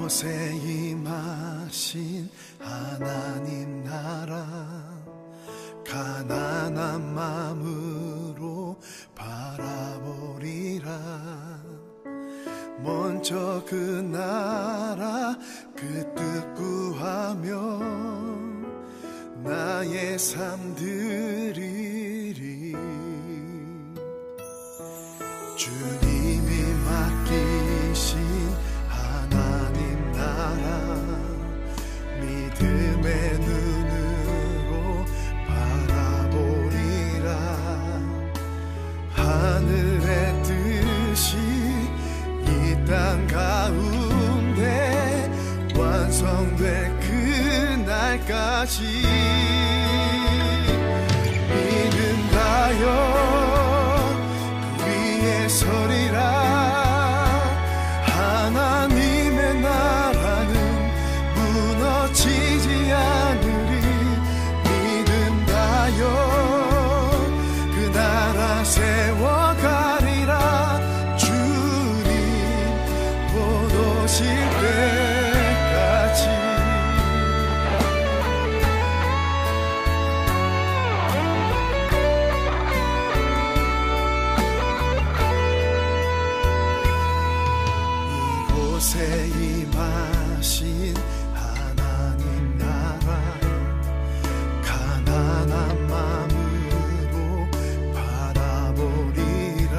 이곳에 임하신 하나님 나라, 가난한 마음으로 바라보리라. 먼저 그 나라 그 뜻 구하며 나의 삶 드리리. 주님이 맡기신 하나님 나라, 믿음의 눈으로 바라보리라. 하늘의 뜻이 이 땅 가운데 완성될 그날까지 믿음가요 그 위에 서리라. 하나님의 나라는 무너지지 않으리. 믿음가요 그 나라 세워가리라. 주님 곧 오실 때까지. 이곳에 임하신 하나님 나라, 가난한 마음으로 바라보리라.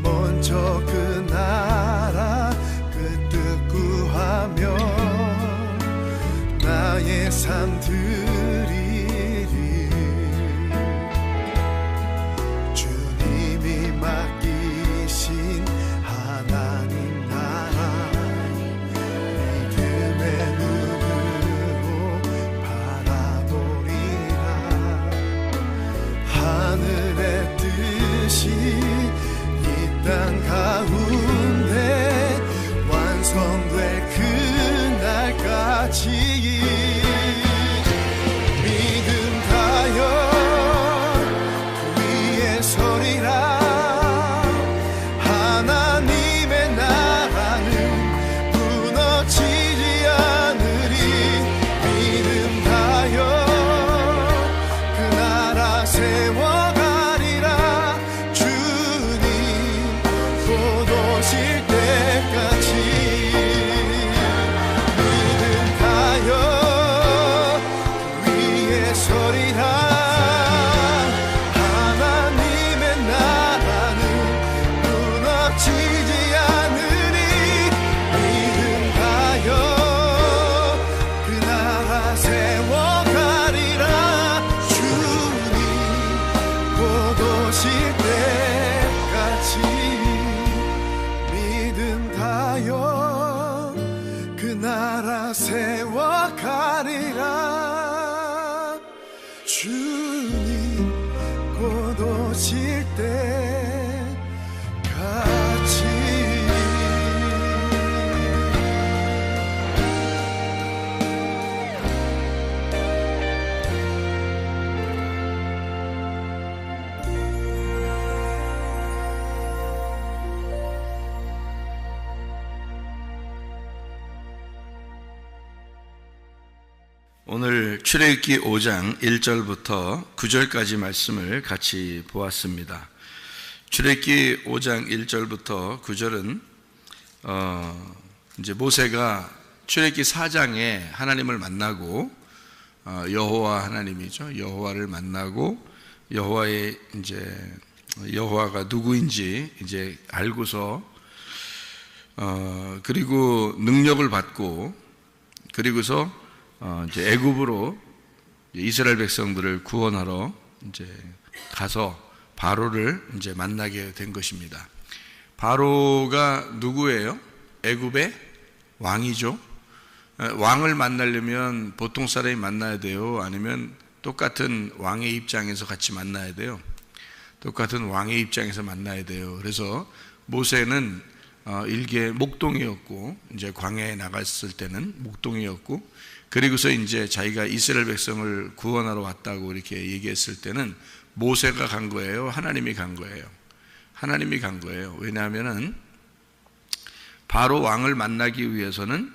먼저 그 나라 그 뜻 구하며 나의 삶 드리리. 주님이 맡기신 하나님 나라, 믿음의 눈으로 바라보리라. 하늘의 뜻이 이 땅 가운데 완성될 그날까지 믿음가요 그 위에 서리라. 하나님의 나라는 무너지지 않으리. 믿음가요 그 나라 세워가리라. 주님 곧 오실 때까지 믿음가요 그 위에 서리라. 하나님의 나라는 무너지지 않으리. 믿음가요 그 나라 세워가리라. 주님 곧 오실 때까지 믿음가요 그 나라 세워가리라. 주님 곧 오실 때까지. 오늘 출애굽기 5장 1절부터 9절까지 말씀을 같이 보았습니다. 출애굽기 5장 1절부터 9절은 이제 모세가 출애굽기 4장에 하나님을 만나고 여호와 하나님이죠. 여호와를 만나고 여호와의 이제 여호와가 누구인지 이제 알고서 그리고 능력을 받고 그리고서 이제 애굽으로 이스라엘 백성들을 구원하러 이제 가서 바로를 이제 만나게 된 것입니다. 바로가 누구예요? 애굽의 왕이죠. 왕을 만나려면 보통 사람이 만나야 돼요? 아니면 똑같은 왕의 입장에서 같이 만나야 돼요? 똑같은 왕의 입장에서 만나야 돼요. 그래서 모세는 일개 목동이었고 이제 광야에 나갔을 때는 목동이었고 그리고서 이제 자기가 이스라엘 백성을 구원하러 왔다고 이렇게 얘기했을 때는 모세가 간 거예요? 하나님이 간 거예요? 하나님이 간 거예요. 왜냐하면은 바로 왕을 만나기 위해서는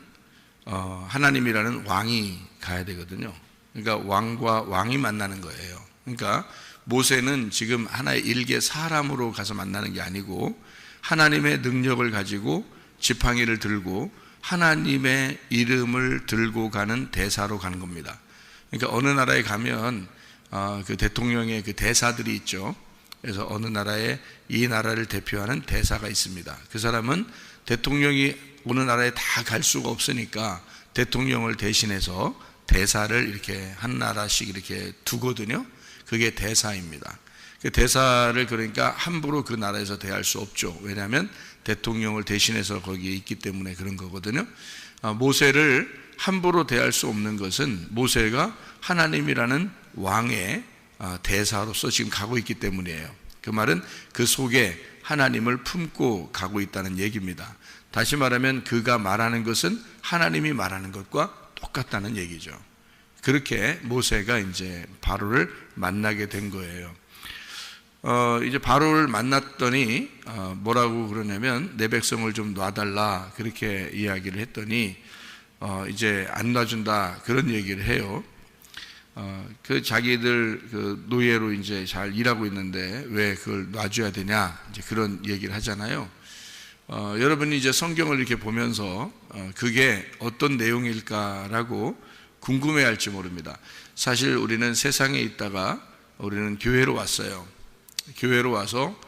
하나님이라는 왕이 가야 되거든요. 그러니까 왕과 왕이 만나는 거예요. 그러니까 모세는 지금 하나의 일개 사람으로 가서 만나는 게 아니고 하나님의 능력을 가지고 지팡이를 들고 하나님의 이름을 들고 가는 대사로 가는 겁니다. 그러니까 어느 나라에 가면 그 대통령의 그 대사들이 있죠. 그래서 어느 나라에 이 나라를 대표하는 대사가 있습니다. 그 사람은 대통령이 어느 나라에 다 갈 수가 없으니까 대통령을 대신해서 대사를 이렇게 한 나라씩 이렇게 두거든요. 그게 대사입니다. 그 대사를 그러니까 함부로 그 나라에서 대할 수 없죠. 왜냐하면 대통령을 대신해서 거기에 있기 때문에 그런 거거든요. 모세를 함부로 대할 수 없는 것은 모세가 하나님이라는 왕의 대사로서 지금 가고 있기 때문이에요. 그 말은 그 속에 하나님을 품고 가고 있다는 얘기입니다. 다시 말하면 그가 말하는 것은 하나님이 말하는 것과 똑같다는 얘기죠. 그렇게 모세가 이제 바로를 만나게 된 거예요. 이제 바로를 만났더니 뭐라고 그러냐면 내 백성을 좀 놔달라 그렇게 이야기를 했더니 이제 안 놔준다 그런 얘기를 해요. 그 자기들 그 노예로 이제 잘 일하고 있는데 왜 그걸 놔줘야 되냐 이제 그런 얘기를 하잖아요. 여러분이 이제 성경을 이렇게 보면서 그게 어떤 내용일까라고 궁금해할지 모릅니다. 사실 우리는 세상에 있다가 우리는 교회로 왔어요. 교회로 와서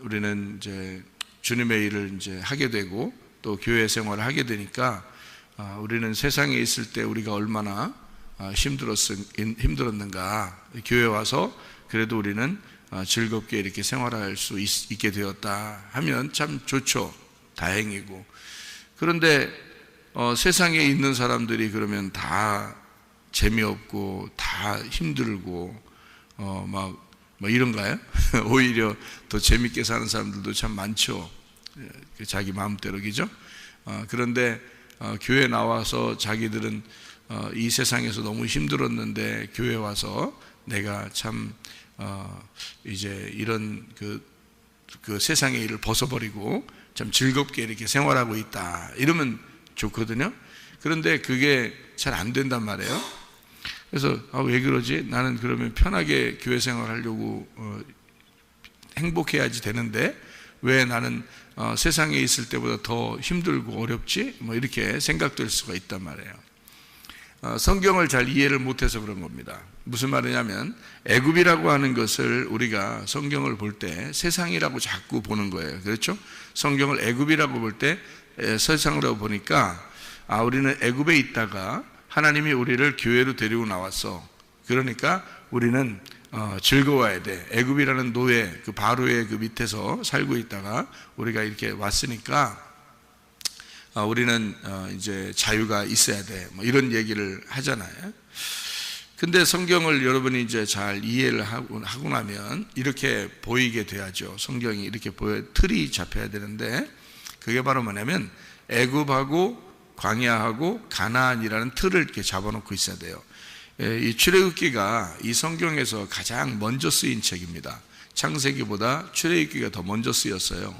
우리는 이제 주님의 일을 이제 하게 되고 또 교회 생활을 하게 되니까 우리는 세상에 있을 때 우리가 얼마나 힘들었는가. 교회 와서 그래도 우리는 즐겁게 이렇게 생활할 수 있게 되었다 하면 참 좋죠. 다행이고. 그런데 세상에 있는 사람들이 그러면 다 재미없고 다 힘들고 막 이런가요? 오히려 더 재밌게 사는 사람들도 참 많죠. 자기 마음대로 그죠? 그런데 교회 나와서 자기들은 이 세상에서 너무 힘들었는데 교회 와서 내가 참 이제 이런 그 세상의 일을 벗어버리고 참 즐겁게 이렇게 생활하고 있다 이러면 좋거든요. 그런데 그게 잘 안 된단 말이에요. 그래서 왜 그러지? 나는 그러면 편하게 교회 생활하려고 행복해야지 되는데 왜 나는 세상에 있을 때보다 더 힘들고 어렵지? 뭐 이렇게 생각될 수가 있단 말이에요. 성경을 잘 이해를 못해서 그런 겁니다. 무슨 말이냐면 애굽이라고 하는 것을 우리가 성경을 볼 때 세상이라고 자꾸 보는 거예요. 그렇죠? 성경을 애굽이라고 볼 때 세상이라고 보니까 우리는 애굽에 있다가 하나님이 우리를 교회로 데리고 나왔어. 그러니까 우리는 즐거워야 돼. 애굽이라는 노예, 그 바로의 그 밑에서 살고 있다가 우리가 이렇게 왔으니까 우리는 이제 자유가 있어야 돼. 뭐 이런 얘기를 하잖아요. 근데 성경을 여러분이 이제 잘 이해를 하고 나면 이렇게 보이게 돼야죠. 성경이 이렇게 틀이 잡혀야 되는데 그게 바로 뭐냐면 애굽하고 광야하고 가나안이라는 틀을 이렇게 잡아놓고 있어야 돼요. 이 출애굽기가 이 성경에서 가장 먼저 쓰인 책입니다. 창세기보다 출애굽기가 더 먼저 쓰였어요.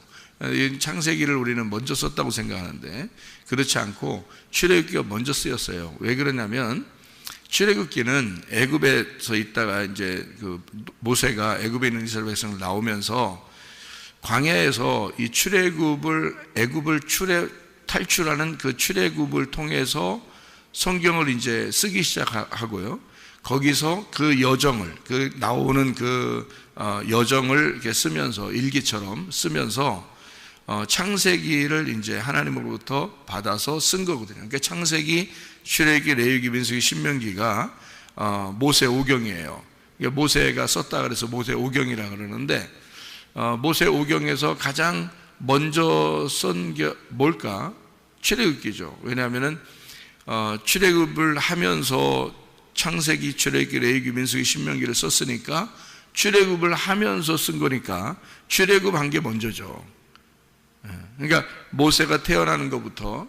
창세기를 우리는 먼저 썼다고 생각하는데 그렇지 않고 출애굽기가 먼저 쓰였어요. 왜 그러냐면 출애굽기는 애굽에서 있다가 이제 그 모세가 애굽에 있는 이스라엘 백성을 나오면서 광야에서 이 애굽을 탈출하는 그 출애굽을 통해서 성경을 이제 쓰기 시작하고요. 거기서 그 여정을 나오는 그 여정을 이렇게 쓰면서 일기처럼 쓰면서 창세기를 이제 하나님으로부터 받아서 쓴 거거든요. 그러니까 창세기, 출애굽기, 레위기, 민수기, 신명기가 모세 오경이에요. 모세가 썼다 그래서 모세 오경이라 그러는데 모세 오경에서 가장 먼저 쓴 게 뭘까? 출애굽기죠. 왜냐하면은 출애굽을 하면서 창세기, 출애굽기, 레위기, 민수기, 신명기를 썼으니까 출애굽을 하면서 쓴 거니까 출애굽한 게 먼저죠. 그러니까 모세가 태어나는 것부터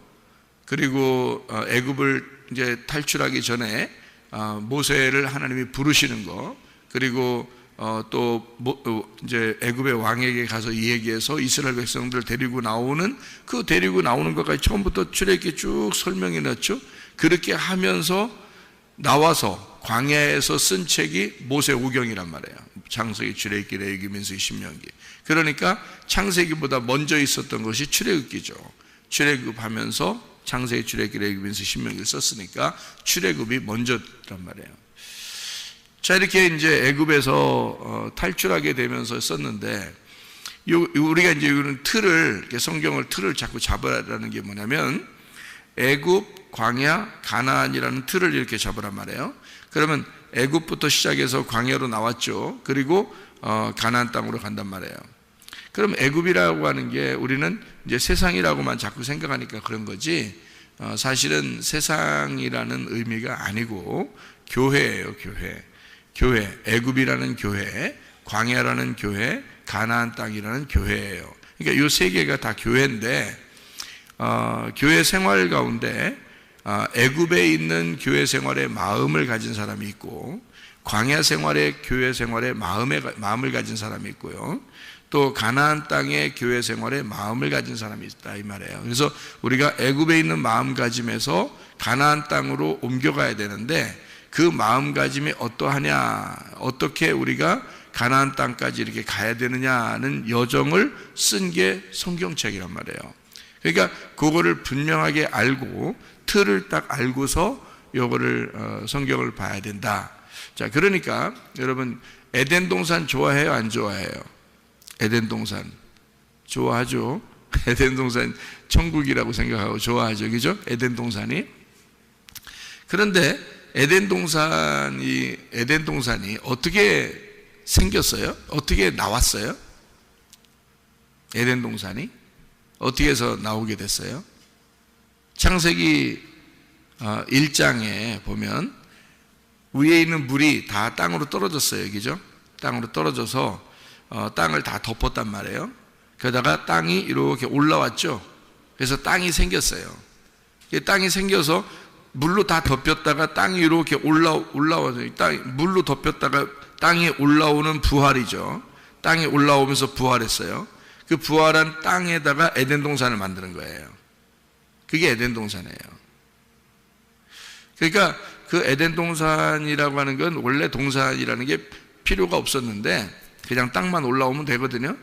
그리고 애굽을 이제 탈출하기 전에 모세를 하나님이 부르시는 거 그리고 이제 애굽의 왕에게 가서 이야기해서 이스라엘 백성들 데리고 나오는 것까지 처음부터 출애굽기 쭉 설명해 놨죠. 그렇게 하면서 나와서 광야에서 쓴 책이 모세오경이란 말이에요. 창세기, 출애굽기, 레위기, 민수기, 신명기. 그러니까 창세기보다 먼저 있었던 것이 출애굽기죠. 출애굽하면서 창세기, 출애굽기, 레위기, 민수기, 신명기를 썼으니까 출애굽이 먼저란 말이에요. 자, 이렇게 이제 애굽에서 탈출하게 되면서 썼는데, 우리가 이제 이런 성경을 틀을 자꾸 잡으라는 게 뭐냐면, 애굽, 광야, 가나안이라는 틀을 이렇게 잡으란 말이에요. 그러면 애굽부터 시작해서 광야로 나왔죠. 그리고 가나안 땅으로 간단 말이에요. 그럼 애굽이라고 하는 게 우리는 이제 세상이라고만 자꾸 생각하니까 그런 거지, 사실은 세상이라는 의미가 아니고 교회예요. 교회, 애굽이라는 교회, 광야라는 교회, 가나안 땅이라는 교회예요. 그러니까 이 세 개가 다 교회인데, 교회 생활 가운데 애굽에 있는 교회 생활의 마음을 가진 사람이 있고, 광야 생활의 교회 생활의 마음을 가진 사람이 있고요, 또 가나안 땅의 교회 생활의 마음을 가진 사람이 있다 이 말이에요. 그래서 우리가 애굽에 있는 마음가짐에서 가나안 땅으로 옮겨가야 되는데, 그 마음가짐이 어떠하냐, 어떻게 우리가 가나안 땅까지 이렇게 가야 되느냐는 여정을 쓴 게 성경책이란 말이에요. 그러니까 그거를 분명하게 알고 틀을 딱 알고서 요거를 성경을 봐야 된다. 자, 그러니까 여러분 에덴 동산 좋아해요, 안 좋아해요? 에덴 동산 좋아하죠. 에덴 동산 천국이라고 생각하고 좋아하죠, 그죠? 에덴 동산이. 그런데 에덴 동산이 어떻게 생겼어요? 어떻게 나왔어요? 에덴 동산이 어떻게 해서 나오게 됐어요? 창세기 1장에 보면 위에 있는 물이 다 땅으로 떨어졌어요, 그죠? 땅으로 떨어져서 땅을 다 덮었단 말이에요. 그러다가 땅이 이렇게 올라왔죠. 그래서 땅이 생겼어요. 땅이 생겨서 물로 다 덮였다가 땅이 이렇게 올라와서 물로 덮였다가 땅이 올라오는 부활이죠. 땅이 올라오면서 부활했어요. 그 부활한 땅에다가 에덴 동산을 만드는 거예요. 그게 에덴 동산이에요. 그러니까 그 에덴 동산이라고 하는 건 원래 동산이라는 게 필요가 없었는데 그냥 땅만 올라오면 되거든요.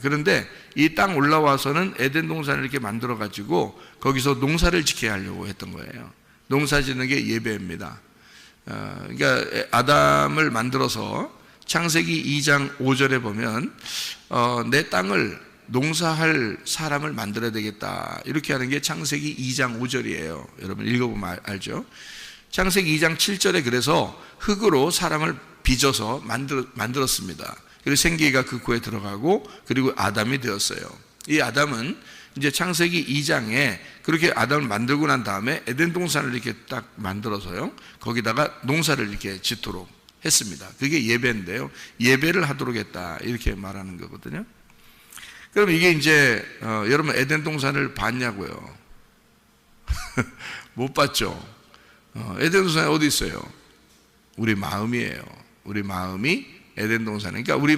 그런데 이 땅 올라와서는 에덴 동산을 이렇게 만들어 가지고 거기서 농사를 지켜야 하려고 했던 거예요. 농사 짓는 게 예배입니다. 그러니까 아담을 만들어서 창세기 2장 5절에 보면 내 땅을 농사할 사람을 만들어야 되겠다, 이렇게 하는 게 창세기 2장 5절이에요. 여러분 읽어보면 알죠. 창세기 2장 7절에 그래서 흙으로 사람을 빚어서 만들었습니다. 그리고 생기가 그 코에 들어가고 그리고 아담이 되었어요. 이 아담은 이제 창세기 2장에 그렇게 아담을 만들고 난 다음에 에덴 동산을 이렇게 딱 만들어서요, 거기다가 농사를 이렇게 짓도록 했습니다. 그게 예배인데요, 예배를 하도록 했다, 이렇게 말하는 거거든요. 그럼 이게 이제 여러분 에덴 동산을 봤냐고요? 못 봤죠. 에덴 동산이 어디 있어요? 우리 마음이에요. 우리 마음이 에덴 동산. 그러니까 우리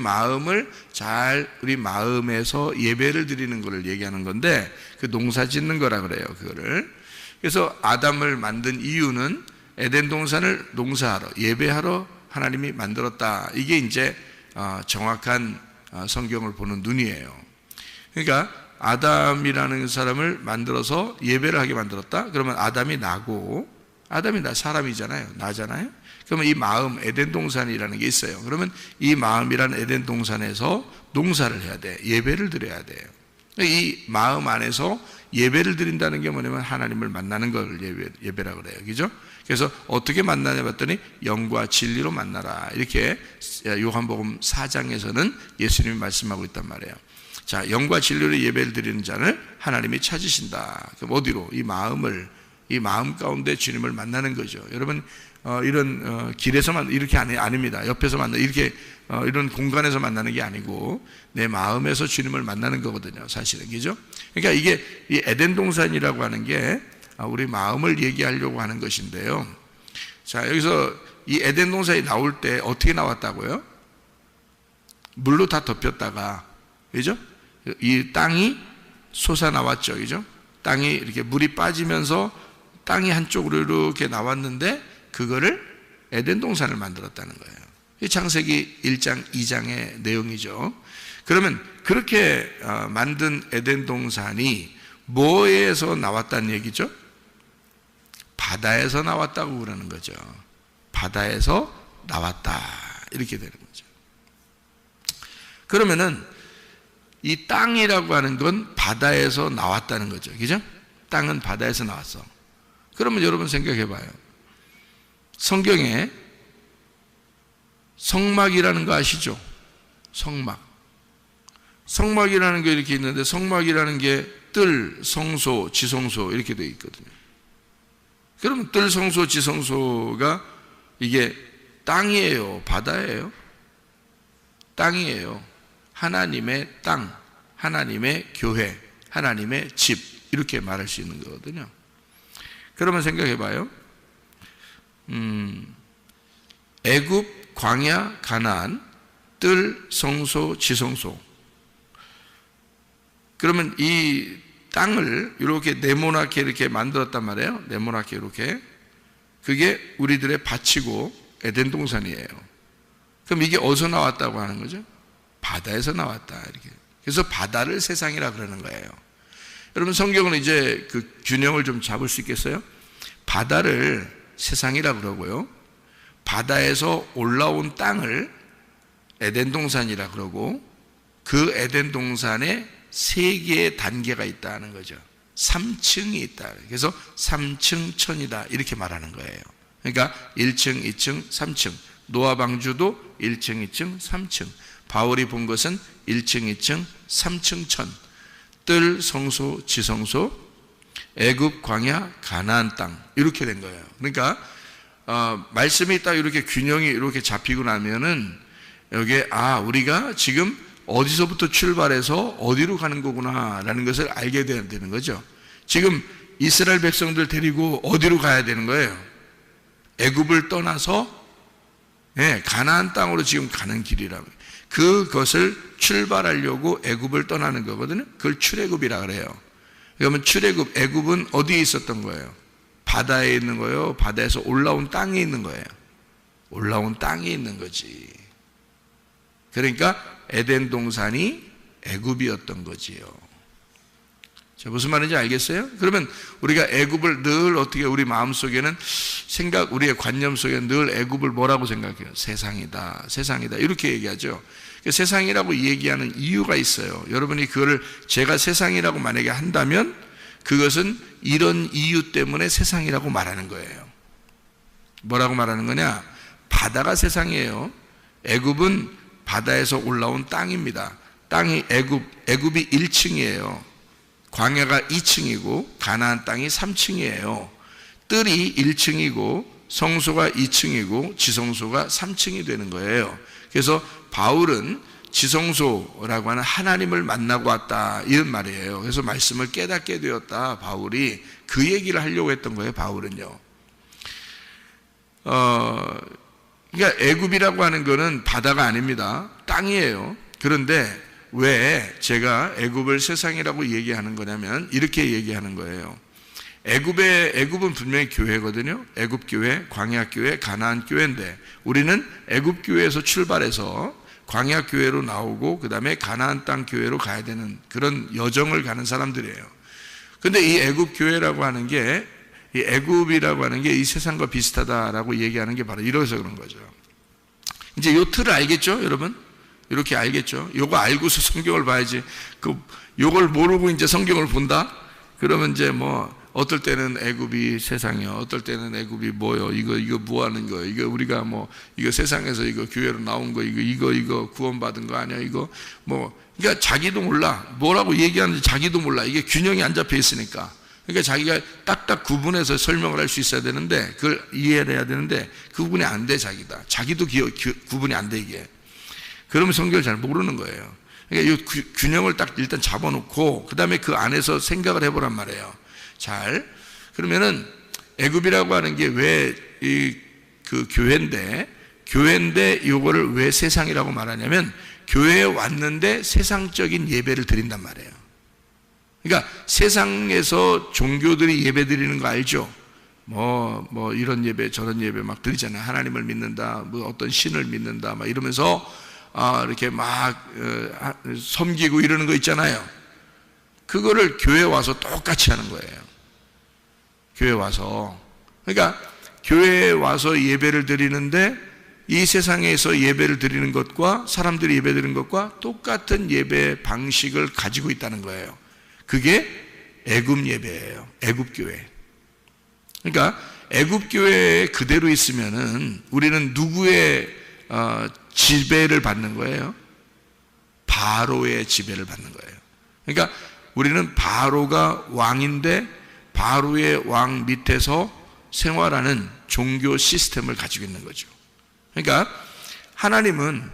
마음에서 예배를 드리는 것을 얘기하는 건데, 그 농사 짓는 거라 그래요, 그거를. 그래서 아담을 만든 이유는 에덴 동산을 농사하러, 예배하러 하나님이 만들었다. 이게 이제 정확한 성경을 보는 눈이에요. 그러니까 아담이라는 사람을 만들어서 예배를 하게 만들었다. 그러면 아담이 나고, 아담이 사람이잖아요, 나잖아요. 그러면 이 마음, 에덴 동산이라는 게 있어요. 그러면 이 마음이라는 에덴 동산에서 농사를 해야 돼, 예배를 드려야 돼요. 이 마음 안에서 예배를 드린다는 게 뭐냐면 하나님을 만나는 걸 예배라고 그래요, 그죠? 그래서 어떻게 만나냐 봤더니 영과 진리로 만나라, 이렇게 요한복음 4장에서는 예수님이 말씀하고 있단 말이에요. 자, 영과 진리로 예배를 드리는 자를 하나님이 찾으신다. 그럼 어디로? 이 마음 가운데 주님을 만나는 거죠. 여러분 이런 길에서만 이렇게 아닙니다. 옆에서 이렇게 이런 공간에서 만나는 게 아니고 내 마음에서 주님을 만나는 거거든요, 사실은, 그죠? 그러니까 이게 이 에덴 동산이라고 하는 게 우리 마음을 얘기하려고 하는 것인데요. 자, 여기서 이 에덴 동산이 나올 때 어떻게 나왔다고요? 물로 다 덮였다가, 그죠? 이 땅이 솟아나왔죠, 그죠? 땅이 이렇게 물이 빠지면서 땅이 한쪽으로 이렇게 나왔는데 그거를 에덴 동산을 만들었다는 거예요. 이 창세기 1장, 2장의 내용이죠. 그러면 그렇게 만든 에덴 동산이 뭐에서 나왔다는 얘기죠? 바다에서 나왔다고 그러는 거죠. 바다에서 나왔다, 이렇게 되는 거죠. 그러면은 이 땅이라고 하는 건 바다에서 나왔다는 거죠. 그죠? 땅은 바다에서 나왔어. 그러면 여러분 생각해 봐요. 성경에 성막이라는 거 아시죠? 성막. 성막이라는 게 이렇게 있는데, 성막이라는 게 뜰, 성소, 지성소 이렇게 되어 있거든요. 그러면 뜰, 성소, 지성소가 이게 땅이에요, 바다예요? 땅이에요. 하나님의 땅, 하나님의 교회, 하나님의 집, 이렇게 말할 수 있는 거거든요. 그러면 생각해 봐요. 애굽, 광야, 가나안, 뜰, 성소, 지성소. 그러면 이 땅을 이렇게 네모나게 이렇게 만들었단 말이에요. 네모나게 이렇게. 그게 우리들의 밭이고 에덴 동산이에요. 그럼 이게 어디서 나왔다고 하는 거죠? 바다에서 나왔다, 이렇게. 그래서 바다를 세상이라 그러는 거예요. 여러분, 성경은 이제 그 균형을 좀 잡을 수 있겠어요? 바다를 세상이라 그러고요, 바다에서 올라온 땅을 에덴 동산이라 그러고, 그 에덴 동산에 3개의 단계가 있다는 거죠. 3층이 있다. 그래서 3층 천이다, 이렇게 말하는 거예요. 그러니까 1층, 2층, 3층. 노아 방주도 1층, 2층, 3층. 바울이 본 것은 1층, 2층, 3층 천. 뜰, 성소, 지성소, 애굽, 광야, 가나안 땅, 이렇게 된 거예요. 그러니까 말씀이 딱 이렇게 균형이 이렇게 잡히고 나면은 여기에 우리가 지금 어디서부터 출발해서 어디로 가는 거구나 라는 것을 알게 되는 거죠. 지금 이스라엘 백성들 데리고 어디로 가야 되는 거예요? 애굽을 떠나서 가나안 땅으로 지금 가는 길이라고. 그것을 출발하려고 애굽을 떠나는 거거든요. 그걸 출애굽이라 그래요. 그러면 출애굽, 애굽은 어디에 있었던 거예요? 바다에 있는 거예요? 바다에서 올라온 땅에 있는 거예요? 올라온 땅에 있는 거지. 그러니까 에덴 동산이 애굽이었던 거지요. 자, 무슨 말인지 알겠어요? 그러면 우리가 애굽을 늘 어떻게, 우리 마음속에는 우리의 관념 속에 늘 애굽을 뭐라고 생각해요? 세상이다, 세상이다, 이렇게 얘기하죠. 세상이라고 얘기하는 이유가 있어요. 여러분이 그거를 제가 세상이라고 만약에 한다면 그것은 이런 이유 때문에 세상이라고 말하는 거예요. 뭐라고 말하는 거냐? 바다가 세상이에요. 애굽은 바다에서 올라온 땅입니다. 땅이 애굽이 1층이에요. 광야가 2층이고 가나안 땅이 3층이에요. 뜰이 1층이고 성소가 2층이고 지성소가 3층이 되는 거예요. 그래서 바울은 지성소라고 하는 하나님을 만나고 왔다, 이런 말이에요. 그래서 말씀을 깨닫게 되었다, 바울이 그 얘기를 하려고 했던 거예요. 바울은요. 그러니까 애굽이라고 하는 거는 바다가 아닙니다. 땅이에요. 그런데 왜 제가 애굽을 세상이라고 얘기하는 거냐면 이렇게 얘기하는 거예요. 애굽은 분명히 교회거든요. 애굽 교회, 광야 교회, 가나안 교회인데 우리는 애굽 교회에서 출발해서 광야 교회로 나오고 그 다음에 가나안 땅 교회로 가야 되는 그런 여정을 가는 사람들이에요. 근데 이 애굽 교회라고 하는 게, 이 애굽이라고 하는 게 이 세상과 비슷하다라고 얘기하는 게 바로 이래서 그런 거죠. 이제 요 틀을 알겠죠, 여러분? 이렇게 알겠죠? 요거 알고서 성경을 봐야지. 요걸 모르고 이제 성경을 본다? 그러면 이제 어떨 때는 애굽이 세상이요, 어떨 때는 애굽이 뭐요, 이거 뭐 하는 거예요, 이거 우리가 이거 세상에서 이거 교회로 나온 거, 이거 구원받은 거 아니야, 그러니까 자기도 몰라. 뭐라고 얘기하는지 자기도 몰라. 이게 균형이 안 잡혀 있으니까. 그러니까 자기가 딱딱 구분해서 설명을 할 수 있어야 되는데, 그걸 이해를 해야 되는데, 그 구분이 안 돼, 자기도 구분이 안 돼, 이게. 그러면 성경을 잘 모르는 거예요. 그러니까 이 균형을 딱 일단 잡아놓고, 그 다음에 그 안에서 생각을 해보란 말이에요. 그러면은, 애굽이라고 하는 게 왜 교회인데, 요거를 왜 세상이라고 말하냐면, 교회에 왔는데 세상적인 예배를 드린단 말이에요. 그러니까 세상에서 종교들이 예배 드리는 거 알죠? 뭐 이런 예배 저런 예배 막 드리잖아요. 하나님을 믿는다, 뭐 어떤 신을 믿는다, 막 이러면서 이렇게 막 섬기고 이러는 거 있잖아요. 그거를 교회 와서 똑같이 하는 거예요. 교회 와서. 그러니까 교회에 와서 예배를 드리는데 이 세상에서 예배를 드리는 것과 사람들이 예배 드리는 것과 똑같은 예배 방식을 가지고 있다는 거예요. 그게 애굽 예배예요. 애굽 교회. 그러니까 애굽 교회에 그대로 있으면은 우리는 누구의 지배를 받는 거예요? 바로의 지배를 받는 거예요. 그러니까 우리는 바로가 왕인데 바로의 왕 밑에서 생활하는 종교 시스템을 가지고 있는 거죠. 그러니까 하나님은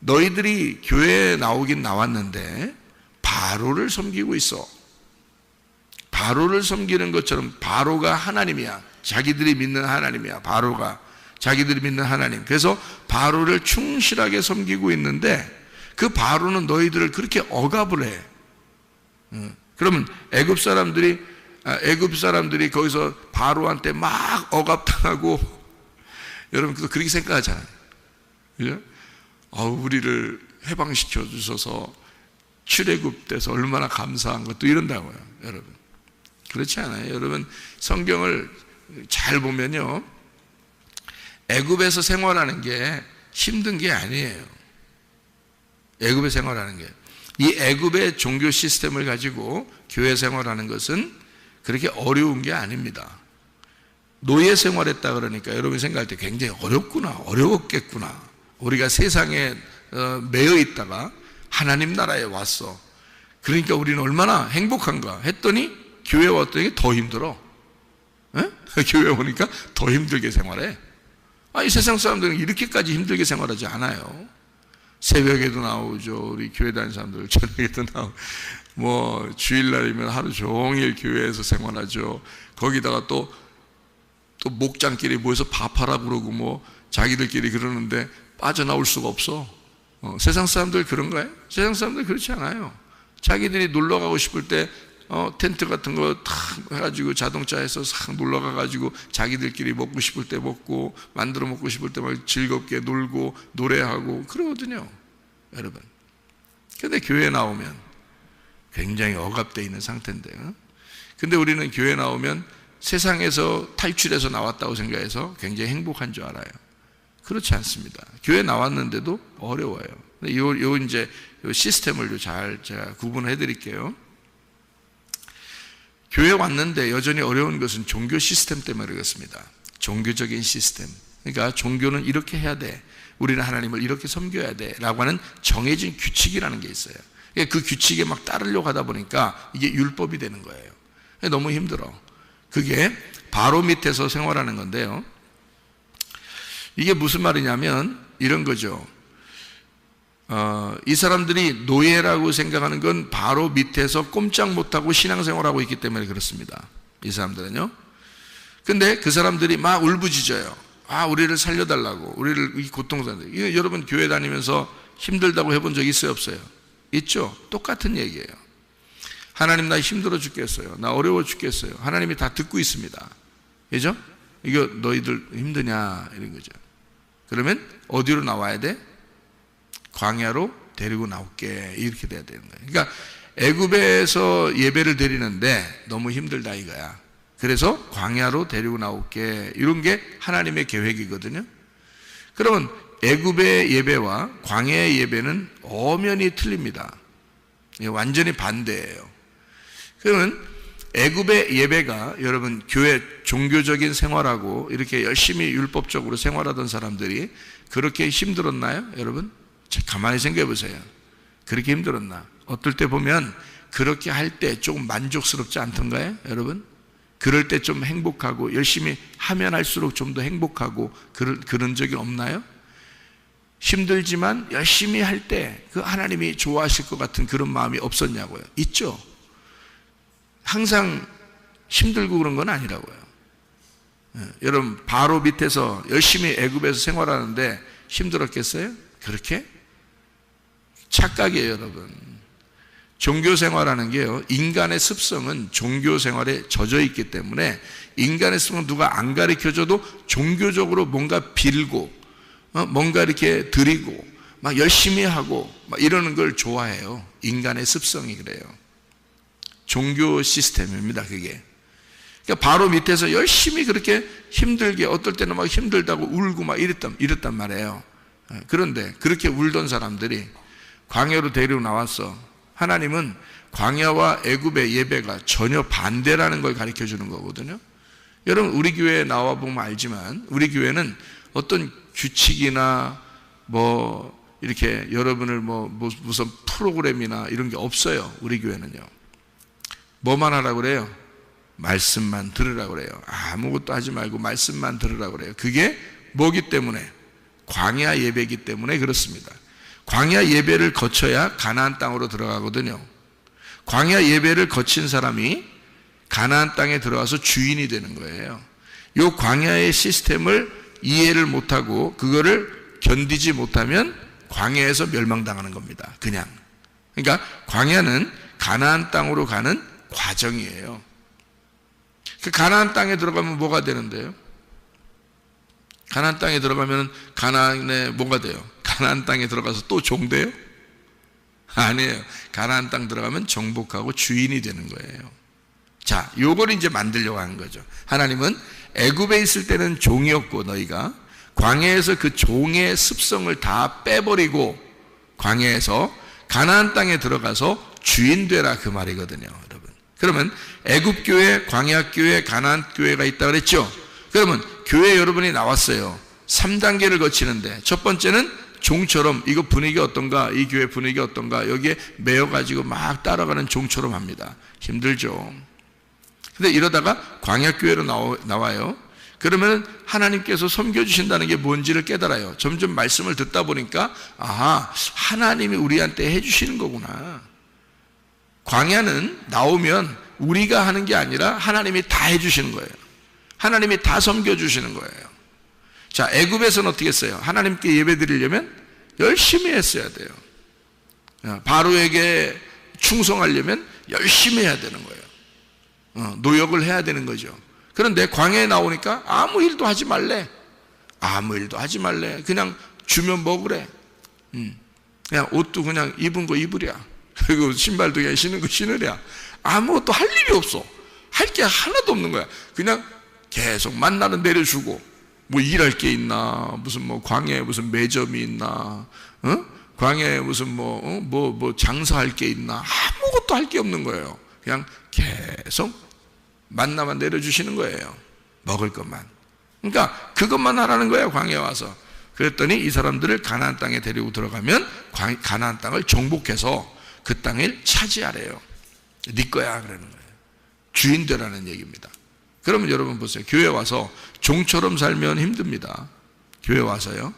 너희들이 교회에 나오긴 나왔는데 바로를 섬기고 있어. 바로를 섬기는 것처럼 바로가 하나님이야. 자기들이 믿는 하나님이야. 바로가 자기들이 믿는 하나님. 그래서 바로를 충실하게 섬기고 있는데 그 바로는 너희들을 그렇게 억압을 해. 그러면 애굽 사람들이 거기서 바로한테 막 억압당하고, 여러분 그렇게 생각하잖아요. 그죠? 우리를 해방시켜 주셔서 출애굽돼서 얼마나 감사한 것도 이런다고요, 여러분. 그렇지 않아요. 여러분 성경을 잘 보면요, 애굽에서 생활하는 게 힘든 게 아니에요. 애굽에 생활하는 게, 이 애굽의 종교 시스템을 가지고 교회 생활하는 것은 그렇게 어려운 게 아닙니다. 노예 생활했다 그러니까 여러분이 생각할 때 굉장히 어려웠겠구나. 우리가 세상에 매여 있다가 하나님 나라에 왔어. 그러니까 우리는 얼마나 행복한가 했더니 교회 왔더니 더 힘들어. 교회 오니까 더 힘들게 생활해. 이 세상 사람들은 이렇게까지 힘들게 생활하지 않아요. 새벽에도 나오죠. 우리 교회 다니는 사람들 저녁에도 나오고, 뭐 주일날이면 하루 종일 교회에서 생활하죠. 거기다가 또 목장끼리 모여서 밥하라 그러고 뭐 자기들끼리 그러는데 빠져나올 수가 없어. 세상 사람들 그런가요? 세상 사람들 그렇지 않아요. 자기들이 놀러 가고 싶을 때 텐트 같은 거 탁 해가지고 자동차에서 싹 놀러 가가지고 자기들끼리 먹고 싶을 때 먹고 만들어 먹고 싶을 때 막 즐겁게 놀고 노래하고 그러거든요, 여러분. 근데 교회에 나오면 굉장히 억압되어 있는 상태인데요. 근데 우리는 교회 나오면 세상에서 탈출해서 나왔다고 생각해서 굉장히 행복한 줄 알아요. 그렇지 않습니다. 교회 나왔는데도 어려워요. 이제 시스템을 잘 제가 구분해 드릴게요. 교회 왔는데 여전히 어려운 것은 종교 시스템 때문에 그렇습니다. 종교적인 시스템. 그러니까 종교는 이렇게 해야 돼. 우리는 하나님을 이렇게 섬겨야 돼. 라고 하는 정해진 규칙이라는 게 있어요. 그 규칙에 막 따르려고 하다 보니까 이게 율법이 되는 거예요. 너무 힘들어. 그게 바로 밑에서 생활하는 건데요. 이게 무슨 말이냐면 이런 거죠. 이 사람들이 노예라고 생각하는 건 바로 밑에서 꼼짝 못하고 신앙생활하고 있기 때문에 그렇습니다. 이 사람들은요. 근데 그 사람들이 막 울부짖어요. 우리를 살려달라고, 우리를 이 고통스러운데. 여러분 교회 다니면서 힘들다고 해본 적 있어요, 없어요? 있죠. 똑같은 얘기예요. 하나님 나 힘들어 죽겠어요. 나 어려워 죽겠어요. 하나님이 다 듣고 있습니다. 그죠? 이거 너희들 힘드냐 이런 거죠. 그러면 어디로 나와야 돼? 광야로 데리고 나올게. 이렇게 돼야 되는 거예요. 그러니까 애굽에서 예배를 드리는데 너무 힘들다 이거야. 그래서 광야로 데리고 나올게. 이런 게 하나님의 계획이거든요. 그러면 애굽의 예배와 광야의 예배는 엄연히 틀립니다. 완전히 반대예요. 그러면 애굽의 예배가, 여러분 교회 종교적인 생활하고 이렇게 열심히 율법적으로 생활하던 사람들이 그렇게 힘들었나요, 여러분? 가만히 생각해 보세요. 그렇게 힘들었나? 어떨 때 보면 그렇게 할 때 조금 만족스럽지 않던가요, 여러분? 그럴 때 좀 행복하고 열심히 하면 할수록 좀 더 행복하고 그런 적이 없나요? 힘들지만 열심히 할 때 그 하나님이 좋아하실 것 같은 그런 마음이 없었냐고요? 있죠. 항상 힘들고 그런 건 아니라고요. 여러분 바로 밑에서 열심히 애굽에서 생활하는데 힘들었겠어요? 그렇게? 착각이에요, 여러분. 종교 생활하는 게요, 인간의 습성은 종교 생활에 젖어 있기 때문에 인간의 습성은 누가 안 가르쳐줘도 종교적으로 뭔가 빌고 뭔가 이렇게 드리고 막 열심히 하고 막 이러는 걸 좋아해요. 인간의 습성이 그래요. 종교 시스템입니다, 그게. 그러니까 바로 밑에서 열심히 그렇게 힘들게, 어떨 때는 막 힘들다고 울고 막 이랬단 말이에요. 그런데 그렇게 울던 사람들이 광야로 데리고 나왔어. 하나님은 광야와 애굽의 예배가 전혀 반대라는 걸 가르쳐 주는 거거든요. 여러분, 우리 교회에 나와 보면 알지만 우리 교회는 어떤 규칙이나 뭐 이렇게 여러분을 뭐 무슨 프로그램이나 이런 게 없어요. 우리 교회는요. 뭐만 하라고 그래요? 말씀만 들으라고 그래요. 아무것도 하지 말고 말씀만 들으라고 그래요. 그게 뭐기 때문에? 광야 예배이기 때문에 그렇습니다. 광야 예배를 거쳐야 가나안 땅으로 들어가거든요. 광야 예배를 거친 사람이 가나안 땅에 들어가서 주인이 되는 거예요. 이 광야의 시스템을 이해를 못하고 그거를 견디지 못하면 광야에서 멸망당하는 겁니다. 그냥. 그러니까 광야는 가나안 땅으로 가는 과정이에요. 그 가나안 땅에 들어가면 뭐가 되는데요? 가나안 땅에 들어가면 가나안에 뭐가 돼요? 가나안 땅에 들어가서 또 종 돼요? 아니에요. 가나안 땅 들어가면 정복하고 주인이 되는 거예요. 자, 요걸 이제 만들려고 하는 거죠. 하나님은 애굽에 있을 때는 종이었고 너희가 광야에서 그 종의 습성을 다 빼버리고 광야에서 가나안 땅에 들어가서 주인 되라, 그 말이거든요, 여러분. 그러면 애굽 교회, 광야 교회, 가나안 교회가 있다 그랬죠? 그러면 교회 여러분이 나왔어요. 3단계를 거치는데 첫 번째는 종처럼, 이거 분위기 어떤가, 이 교회 분위기 어떤가, 여기에 매여가지고 막 따라가는 종처럼 합니다. 힘들죠. 근데 이러다가 광야교회로 나와요. 그러면 하나님께서 섬겨주신다는 게 뭔지를 깨달아요. 점점 말씀을 듣다 보니까 아하, 하나님이 우리한테 해주시는 거구나. 광야는 나오면 우리가 하는 게 아니라 하나님이 다 해주시는 거예요. 하나님이 다 섬겨주시는 거예요. 자, 애굽에서는 어떻게 했어요? 하나님께 예배 드리려면 열심히 했어야 돼요. 바로에게 충성하려면 열심히 해야 되는 거예요. 노역을 해야 되는 거죠. 그런데 광야에 나오니까 아무 일도 하지 말래. 아무 일도 하지 말래. 그냥 주면 먹으래. 그냥 옷도 그냥 입은 거 입으랴. 그리고 신발도 그냥 신은 거 신으랴. 아무것도 할 일이 없어. 할 게 하나도 없는 거야. 그냥 계속 만나는 내려주고, 뭐 일할 게 있나, 무슨 뭐 광야에 무슨 매점이 있나, 광야에 무슨 뭐 장사할 게 있나, 아무것도 할 게 없는 거예요. 그냥 계속 만나만 내려주시는 거예요. 먹을 것만. 그러니까 그것만 하라는 거예요, 광야에 와서. 그랬더니 이 사람들을 가나안 땅에 데리고 들어가면 가나안 땅을 정복해서 그 땅을 차지하래요. 네 거야 그러는 거예요. 주인 되라는 얘기입니다. 그러면 여러분 보세요. 교회 와서 종처럼 살면 힘듭니다. 교회 와서요.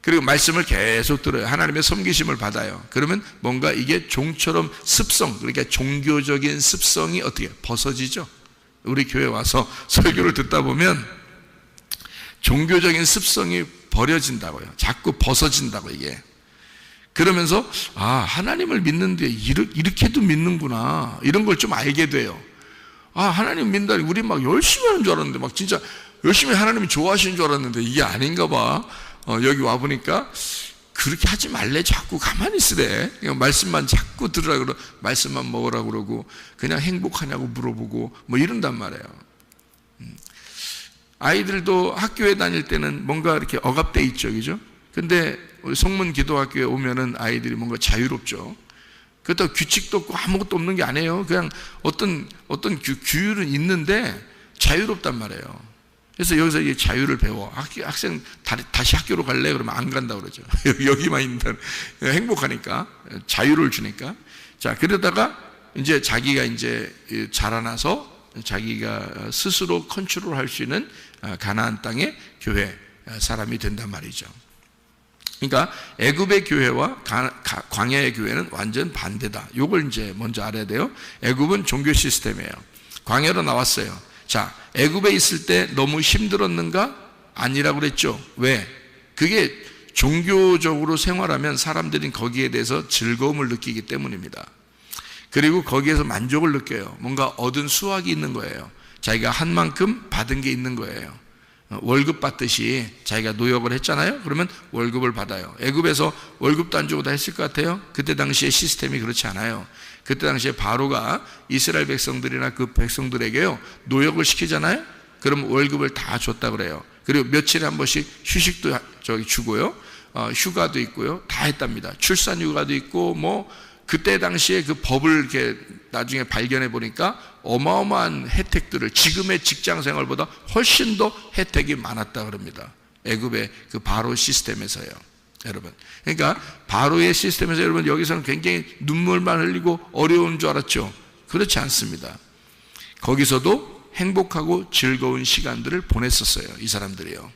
그리고 말씀을 계속 들어요. 하나님의 섬기심을 받아요. 그러면 뭔가 이게 종처럼 습성, 그러니까 종교적인 습성이 어떻게 벗어지죠? 우리 교회 와서 설교를 듣다 보면 종교적인 습성이 버려진다고요. 자꾸 벗어진다고 이게. 그러면서 하나님을 믿는데 이렇게도 믿는구나, 이런 걸 좀 알게 돼요. 하나님 믿는다니 우리 막 열심히 하는 줄 알았는데, 막 진짜 열심히 하나님이 좋아하시는 줄 알았는데 이게 아닌가 봐. 여기 와보니까 그렇게 하지 말래. 자꾸 가만히 있으래. 그냥 말씀만 자꾸 들으라 그러고, 말씀만 먹으라 그러고, 그냥 행복하냐고 물어보고 뭐 이런단 말이에요. 아이들도 학교에 다닐 때는 뭔가 이렇게 억압돼 있죠, 그죠? 근데 우리 성문 기도학교에 오면은 아이들이 뭔가 자유롭죠. 그렇다고 규칙도 없고 아무것도 없는 게 아니에요. 그냥 어떤 규율은 있는데 자유롭단 말이에요. 그래서 여기서 이 자유를 배워. 학생 다시 학교로 갈래? 그러면 안 간다 그러죠. 여기만 있는다. 행복하니까, 자유를 주니까. 자, 그러다가 이제 자기가 이제 자라나서 자기가 스스로 컨트롤할 수 있는 가나안 땅의 교회 사람이 된단 말이죠. 그러니까 애굽의 교회와 광야의 교회는 완전 반대다. 이걸 이제 먼저 알아야 돼요. 애굽은 종교 시스템이에요. 광야로 나왔어요. 자, 애굽에 있을 때 너무 힘들었는가? 아니라고 그랬죠. 왜? 그게 종교적으로 생활하면 사람들이 거기에 대해서 즐거움을 느끼기 때문입니다. 그리고 거기에서 만족을 느껴요. 뭔가 얻은 수확이 있는 거예요. 자기가 한 만큼 받은 게 있는 거예요. 월급 받듯이 자기가 노역을 했잖아요. 그러면 월급을 받아요. 애굽에서 월급도 안 주고 다 했을 것 같아요. 그때 당시에 시스템이 그렇지 않아요. 그때 당시에 바로가 이스라엘 백성들이나 그 백성들에게요 노역을 시키잖아요. 그럼 월급을 다 줬다 그래요. 그리고 며칠에 한 번씩 휴식도 주고요, 휴가도 있고요, 다 했답니다. 출산 휴가도 있고 뭐 그때 당시에 그 법을 이렇게 나중에 발견해 보니까 어마어마한 혜택들을, 지금의 직장 생활보다 훨씬 더 혜택이 많았다 그럽니다. 애굽의 그 바로 시스템에서요, 여러분. 그러니까 바로의 시스템에서 여러분 여기서는 굉장히 눈물만 흘리고 어려운 줄 알았죠? 그렇지 않습니다. 거기서도 행복하고 즐거운 시간들을 보냈었어요, 이 사람들이요.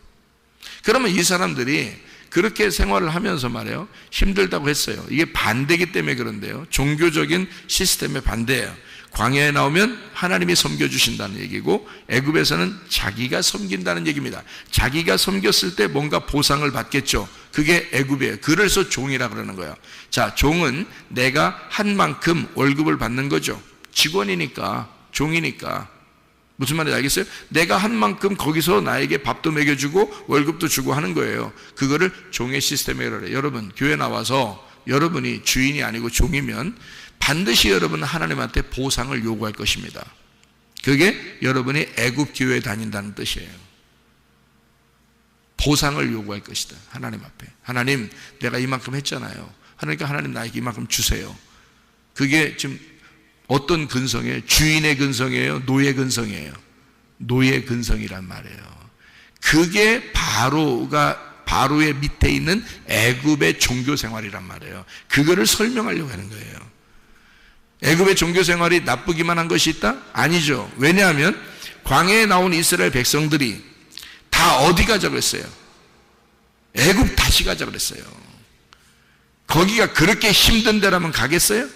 그러면 이 사람들이 그렇게 생활을 하면서 말이에요, 힘들다고 했어요. 이게 반대기 때문에 그런데요, 종교적인 시스템의 반대예요. 광야에 나오면 하나님이 섬겨주신다는 얘기고, 애굽에서는 자기가 섬긴다는 얘기입니다. 자기가 섬겼을 때 뭔가 보상을 받겠죠. 그게 애굽이에요. 그래서 종이라 그러는 거예요. 자, 종은 내가 한 만큼 월급을 받는 거죠. 직원이니까, 종이니까. 무슨 말인지 알겠어요? 내가 한 만큼 거기서 나에게 밥도 먹여주고 월급도 주고 하는 거예요. 그거를 종의 시스템이라고 그래요. 여러분, 교회 나와서 여러분이 주인이 아니고 종이면 반드시 여러분은 하나님한테 보상을 요구할 것입니다. 그게 여러분이 애굽 교회에 다닌다는 뜻이에요. 보상을 요구할 것이다, 하나님 앞에. 하나님, 내가 이만큼 했잖아요. 그러니까 하나님 나에게 이만큼 주세요. 그게 지금 어떤 근성이에요? 주인의 근성이에요? 노예 근성이에요? 노예 근성이란 말이에요. 그게 바로의 밑에 있는 애굽의 종교 생활이란 말이에요. 그거를 설명하려고 하는 거예요. 애굽의 종교 생활이 나쁘기만 한 것이 있다? 아니죠. 왜냐하면 광야에 나온 이스라엘 백성들이 다 어디 가자고 했어요? 애굽 다시 가자고 그랬어요. 거기가 그렇게 힘든 데라면 가겠어요?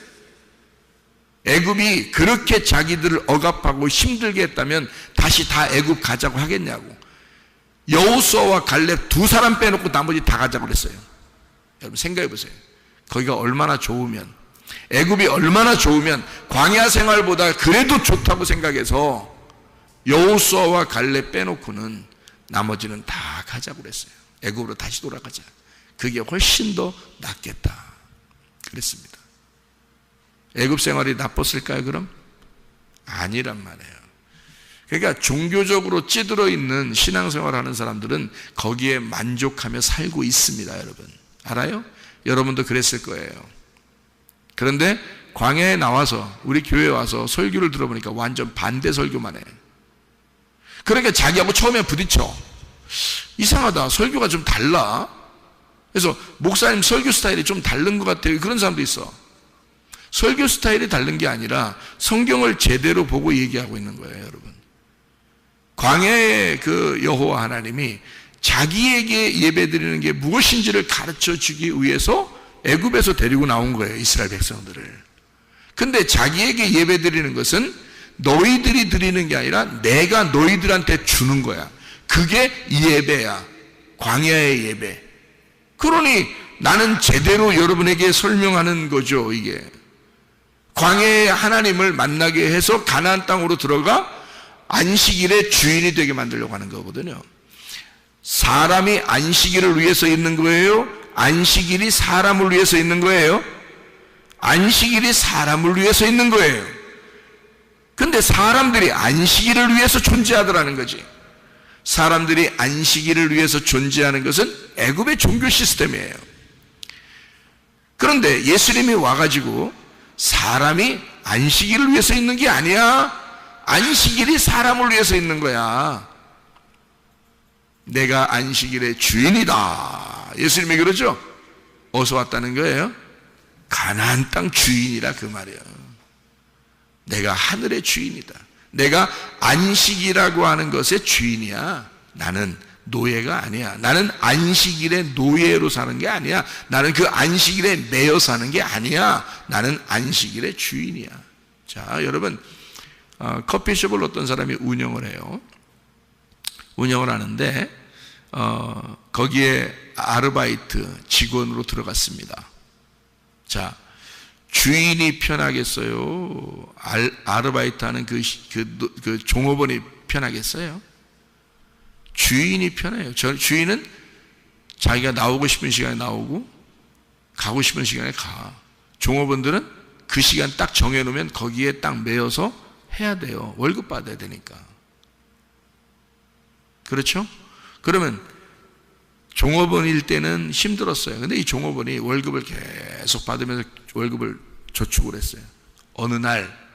애굽이 그렇게 자기들을 억압하고 힘들게 했다면 다시 다 애굽 가자고 하겠냐고. 여호수아와 갈렙 두 사람 빼놓고 나머지 다 가자고 그랬어요. 여러분 생각해 보세요. 거기가 얼마나 좋으면, 애굽이 얼마나 좋으면 광야 생활보다 그래도 좋다고 생각해서 여호수아와 갈렙 빼놓고는 나머지는 다 가자고 그랬어요. 애굽으로 다시 돌아가자. 그게 훨씬 더 낫겠다 그랬습니다. 애굽 생활이 나빴을까요, 그럼? 아니란 말이에요. 그러니까 종교적으로 찌들어 있는 신앙생활 하는 사람들은 거기에 만족하며 살고 있습니다, 여러분. 알아요? 여러분도 그랬을 거예요. 그런데 광야에 나와서, 우리 교회에 와서 설교를 들어보니까 완전 반대 설교만 해. 그러니까 자기하고 처음에 부딪혀. 이상하다, 설교가 좀 달라. 그래서 목사님 설교 스타일이 좀 다른 것 같아요. 그런 사람도 있어. 설교 스타일이 다른 게 아니라 성경을 제대로 보고 얘기하고 있는 거예요, 여러분. 광야의 그 여호와 하나님이 자기에게 예배드리는 게 무엇인지를 가르쳐 주기 위해서 애굽에서 데리고 나온 거예요, 이스라엘 백성들을. 근데 자기에게 예배드리는 것은 너희들이 드리는 게 아니라 내가 너희들한테 주는 거야. 그게 예배야, 광야의 예배. 그러니 나는 제대로 여러분에게 설명하는 거죠, 이게. 광야의 하나님을 만나게 해서 가나안 땅으로 들어가 안식일의 주인이 되게 만들려고 하는 거거든요. 사람이 안식일을 위해서 있는 거예요? 안식일이 사람을 위해서 있는 거예요? 안식일이 사람을 위해서 있는 거예요. 근데 사람들이 안식일을 위해서 존재하더라는 거지. 사람들이 안식일을 위해서 존재하는 것은 애굽의 종교 시스템이에요. 그런데 예수님이 와가지고 사람이 안식일을 위해서 있는 게 아니야. 안식일이 사람을 위해서 있는 거야. 내가 안식일의 주인이다. 예수님이 그러죠? 어디서 왔다는 거예요? 가나안 땅 주인이라 그 말이에요. 내가 하늘의 주인이다. 내가 안식이라고 하는 것의 주인이야. 나는 노예가 아니야. 나는 안식일의 노예로 사는 게 아니야. 나는 그 안식일에 매여 사는 게 아니야. 나는 안식일의 주인이야. 자, 여러분, 커피숍을 어떤 사람이 운영을 해요. 운영을 하는데 거기에 아르바이트 직원으로 들어갔습니다. 자, 주인이 편하겠어요? 아르바이트하는 그 종업원이 편하겠어요? 주인이 편해요. 주인은 자기가 나오고 싶은 시간에 나오고 가고 싶은 시간에 가. 종업원들은 그 시간 딱 정해놓으면 거기에 딱 매여서 해야 돼요. 월급 받아야 되니까. 그렇죠? 그러면 종업원일 때는 힘들었어요. 근데 이 종업원이 월급을 계속 받으면서 월급을 저축을 했어요. 어느 날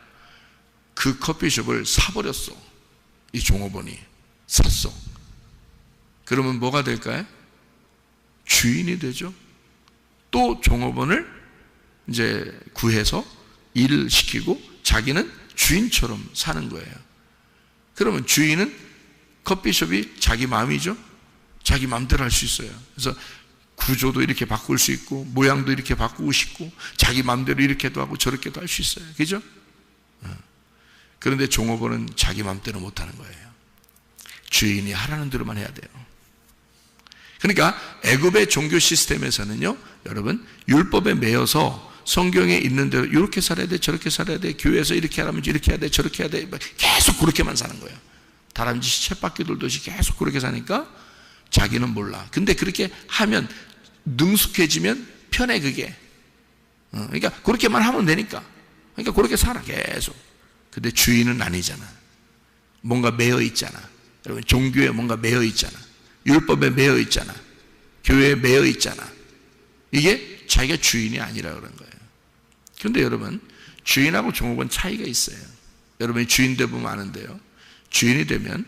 그 커피숍을 사버렸어. 이 종업원이 샀어. 그러면 뭐가 될까요? 주인이 되죠. 또 종업원을 이제 구해서 일을 시키고 자기는 주인처럼 사는 거예요. 그러면 주인은 커피숍이 자기 마음이죠. 자기 마음대로 할 수 있어요. 그래서 구조도 이렇게 바꿀 수 있고 모양도 이렇게 바꾸고 싶고 자기 마음대로 이렇게도 하고 저렇게도 할 수 있어요. 그죠? 그런데 종업원은 자기 마음대로 못하는 거예요. 주인이 하라는 대로만 해야 돼요. 그러니까 애굽의 종교 시스템에서는요, 여러분, 율법에 매여서 성경에 있는 대로 이렇게 살아야 돼, 저렇게 살아야 돼, 교회에서 이렇게 하라면 이렇게 해야 돼, 저렇게 해야 돼, 계속 그렇게만 사는 거예요. 다람쥐 쳇바퀴 돌듯이 계속 그렇게 사니까 자기는 몰라. 근데 그렇게 하면 능숙해지면 편해, 그게. 그러니까 그렇게만 하면 되니까. 그러니까 그렇게 살아, 계속. 근데 주인은 아니잖아. 뭔가 매여 있잖아. 여러분, 종교에 뭔가 매여 있잖아. 율법에 매여 있잖아. 교회에 매여 있잖아. 이게 자기가 주인이 아니라 그런 거예요. 그런데 여러분, 주인하고 종업원 차이가 있어요. 여러분이 주인 되면 아는데요, 주인이 되면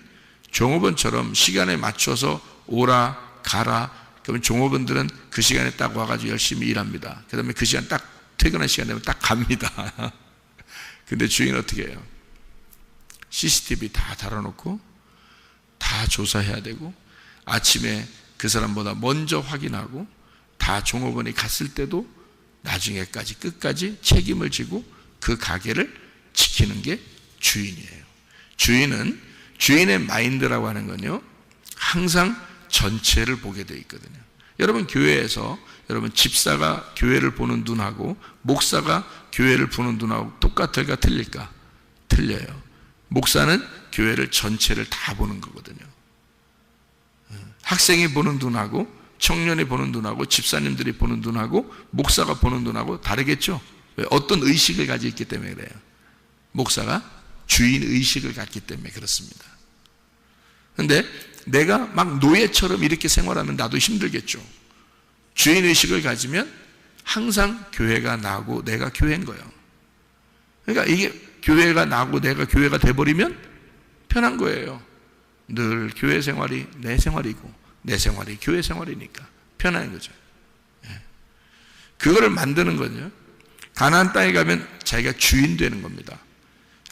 종업원처럼 시간에 맞춰서 오라 가라. 그러면 종업원들은 그 시간에 딱 와가지고 열심히 일합니다. 그 다음에 그 시간 딱 퇴근할 시간 되면 딱 갑니다. 근데 주인은 어떻게 해요? CCTV 다 달아놓고 다 조사해야 되고 아침에 그 사람보다 먼저 확인하고 다 종업원이 갔을 때도 나중에까지 끝까지 책임을 지고 그 가게를 지키는 게 주인이에요. 주인은, 주인의 마인드라고 하는 건요, 항상 전체를 보게 되어 있거든요. 여러분, 교회에서 여러분 집사가 교회를 보는 눈하고 목사가 교회를 보는 눈하고 똑같을까 틀릴까? 틀려요. 목사는 교회를 전체를 다 보는 거거든요. 학생이 보는 눈하고 청년이 보는 눈하고 집사님들이 보는 눈하고 목사가 보는 눈하고 다르겠죠? 왜? 어떤 의식을 가지고 있기 때문에 그래요. 목사가 주인 의식을 갖기 때문에 그렇습니다. 그런데 내가 막 노예처럼 이렇게 생활하면 나도 힘들겠죠. 주인 의식을 가지면 항상 교회가 나고 내가 교회인 거예요. 그러니까 이게 교회가 나고 내가 교회가 돼버리면 편한 거예요. 늘 교회 생활이 내 생활이고 내 생활이 교회 생활이니까 편한 거죠. 그거를 만드는 거죠. 가나안 땅에 가면 자기가 주인 되는 겁니다.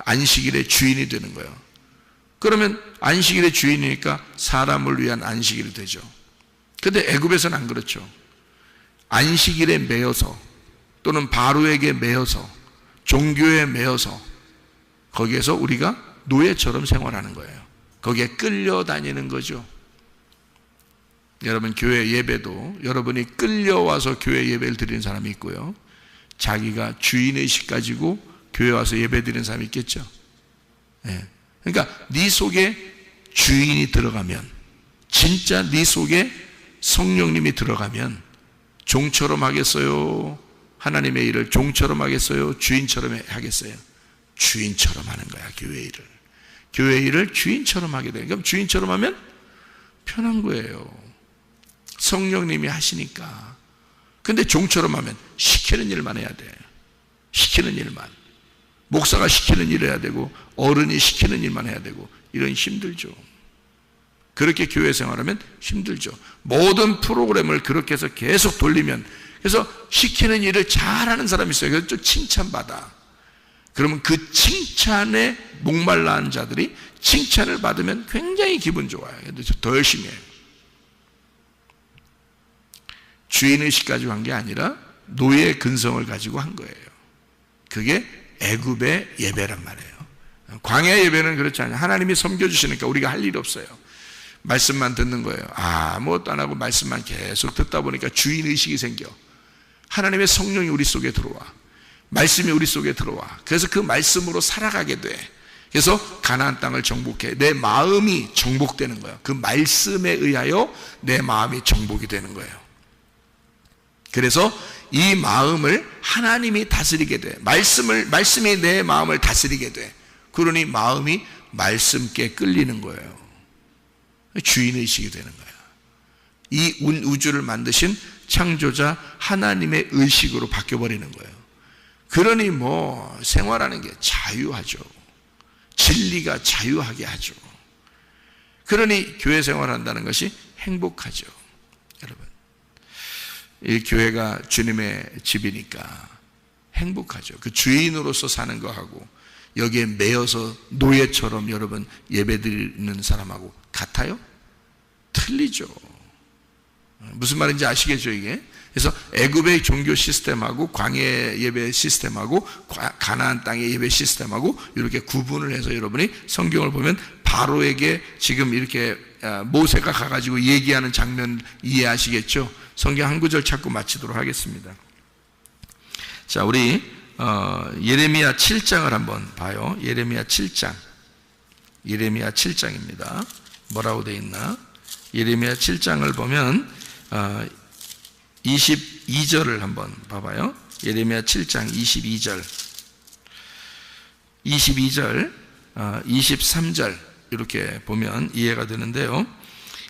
안식일의 주인이 되는 거예요. 그러면 안식일의 주인이니까 사람을 위한 안식일이 되죠. 그런데 애굽에서는 안 그렇죠. 안식일에 매여서 또는 바로에게 매여서 종교에 매여서 거기에서 우리가 노예처럼 생활하는 거예요. 거기에 끌려다니는 거죠. 여러분, 교회 예배도 여러분이 끌려와서 교회 예배를 드리는 사람이 있고요, 자기가 주인의식 가지고 교회 와서 예배 드리는 사람이 있겠죠. 그러니까 네 속에 주인이 들어가면, 진짜 네 속에 성령님이 들어가면 종처럼 하겠어요? 하나님의 일을 종처럼 하겠어요? 주인처럼 하겠어요? 주인처럼 하는 거야, 교회 일을. 교회 일을 주인처럼 하게 돼요. 그럼 주인처럼 하면 편한 거예요. 성령님이 하시니까. 근데 종처럼 하면 시키는 일만 해야 돼. 시키는 일만. 목사가 시키는 일을 해야 되고 어른이 시키는 일만 해야 되고, 이런 힘들죠. 그렇게 교회 생활하면 힘들죠. 모든 프로그램을 그렇게 해서 계속 돌리면, 그래서 시키는 일을 잘하는 사람이 있어요. 그래서 좀 칭찬받아. 그러면 그 칭찬에 목말라 한 자들이 칭찬을 받으면 굉장히 기분 좋아요. 그래서 더 열심히 해요. 주인의식 가지고 한 게 아니라 노예 근성을 가지고 한 거예요. 그게 애굽의 예배란 말이에요. 광야 예배는 그렇지 않아요. 하나님이 섬겨주시니까 우리가 할 일이 없어요. 말씀만 듣는 거예요. 아무것도 안 하고 말씀만 계속 듣다 보니까 주인의식이 생겨. 하나님의 성령이 우리 속에 들어와. 말씀이 우리 속에 들어와. 그래서 그 말씀으로 살아가게 돼. 그래서 가나안 땅을 정복해. 내 마음이 정복되는 거예요. 그 말씀에 의하여 내 마음이 정복이 되는 거예요. 그래서 이 마음을 하나님이 다스리게 돼. 말씀이 내 마음을 다스리게 돼. 그러니 마음이 말씀께 끌리는 거예요. 주인의식이 되는 거예요. 이 우주를 만드신 창조자 하나님의 의식으로 바뀌어버리는 거예요. 그러니 생활하는 게 자유하죠. 진리가 자유하게 하죠. 그러니 교회 생활한다는 것이 행복하죠. 여러분, 이 교회가 주님의 집이니까 행복하죠. 그 주인으로서 사는 거하고 여기에 매여서 노예처럼 여러분 예배드리는 사람하고 같아요? 틀리죠. 무슨 말인지 아시겠죠, 이게? 그래서 애굽의 종교 시스템하고 광야 예배 시스템하고 가나안 땅의 예배 시스템하고 이렇게 구분을 해서 여러분이 성경을 보면 바로에게 지금 이렇게 모세가 가가지고 얘기하는 장면 이해하시겠죠? 성경 한 구절 찾고 마치도록 하겠습니다. 자, 우리 예레미야 7장을 한번 봐요. 예레미야 7장. 예레미야 7장입니다. 뭐라고 되어 있나? 예레미야 7장을 보면 22절을 한번 봐봐요. 예레미야 7장 22절, 23절 이렇게 보면 이해가 되는데요.